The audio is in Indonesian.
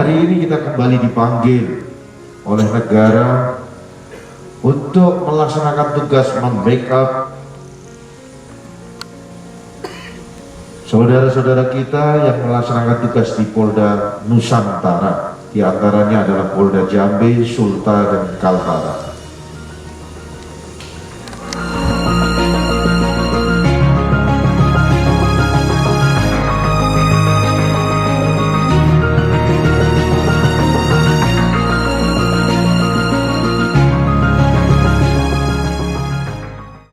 Hari ini kita kembali dipanggil oleh negara untuk melaksanakan tugas membackup saudara-saudara kita yang melaksanakan tugas di Polda Nusantara. Di antaranya adalah Polda Jambi, Sulta, dan Kaltara.